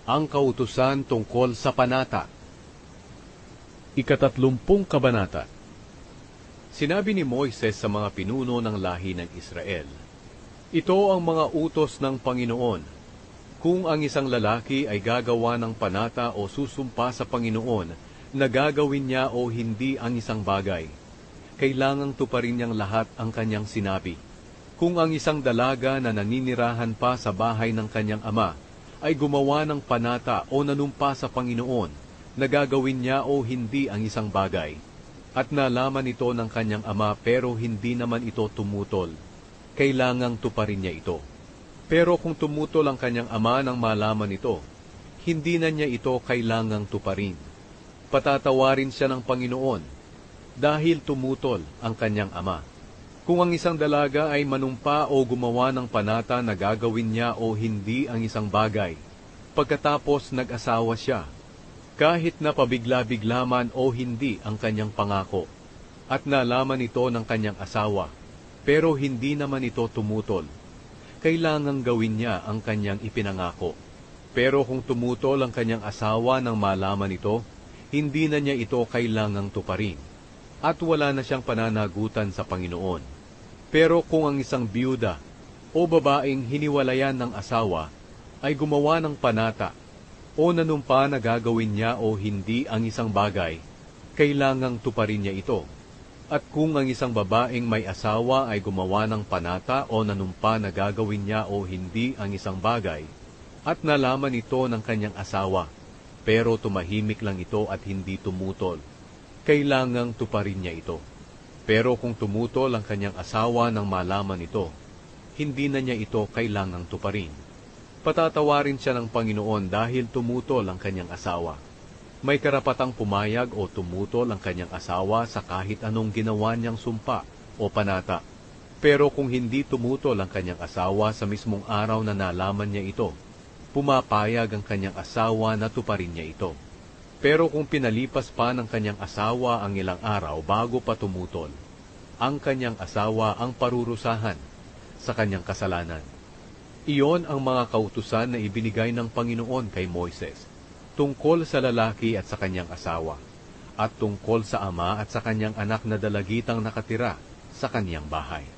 Ang kautusan tungkol sa panata. Ikatatlumpung kabanata. Sinabi ni Moises sa mga pinuno ng lahi ng Israel, "Ito ang mga utos ng Panginoon. Kung ang isang lalaki ay gagawa ng panata o susumpa sa Panginoon na gagawin niya o hindi ang isang bagay, kailangang tuparin niyang lahat ang kanyang sinabi. Kung ang isang dalaga na naninirahan pa sa bahay ng kanyang ama ay gumawa ng panata o nanumpa sa Panginoon na gagawin niya o hindi ang isang bagay, at nalaman ito ng kanyang ama pero hindi naman ito tumutol, kailangang tuparin niya ito. Pero kung tumutol ang kanyang ama nang malaman ito, hindi na niya ito kailangang tuparin. Patatawarin siya ng Panginoon dahil tumutol ang kanyang ama. Kung ang isang dalaga ay manumpa o gumawa ng panata na gagawin niya o hindi ang isang bagay, pagkatapos nag-asawa siya, kahit na pabigla-bigla man o hindi ang kanyang pangako, at nalaman ito ng kanyang asawa, pero hindi naman ito tumutol, kailangang gawin niya ang kanyang ipinangako. Pero kung tumutol ang kanyang asawa nang malaman ito, hindi na niya ito kailangang tuparin, at wala na siyang pananagutan sa Panginoon. Pero kung ang isang biyuda o babaeng hiniwalayan ng asawa ay gumawa ng panata o nanumpa na gagawin niya o hindi ang isang bagay, kailangang tuparin niya ito. At kung ang isang babaeng may asawa ay gumawa ng panata o nanumpa na gagawin niya o hindi ang isang bagay, at nalaman ito ng kanyang asawa, pero tumahimik lang ito at hindi tumutol, kailangang tuparin niya ito. Pero kung tumutol ang kanyang asawa nang malaman ito, hindi na niya ito kailangang tuparin. Patatawarin siya ng Panginoon dahil tumutol ang kanyang asawa. May karapatang pumayag o tumutol ang kanyang asawa sa kahit anong ginawa niyang sumpa o panata. Pero kung hindi tumutol ang kanyang asawa sa mismong araw na nalaman niya ito, pumapayag ang kanyang asawa na tuparin niya ito. Pero kung pinalipas pa ng kanyang asawa ang ilang araw bago pa tumutol, ang kanyang asawa ang parurusahan sa kanyang kasalanan. Iyon ang mga kautusan na ibinigay ng Panginoon kay Moises, tungkol sa lalaki at sa kanyang asawa, at tungkol sa ama at sa kanyang anak na dalagitang nakatira sa kanyang bahay.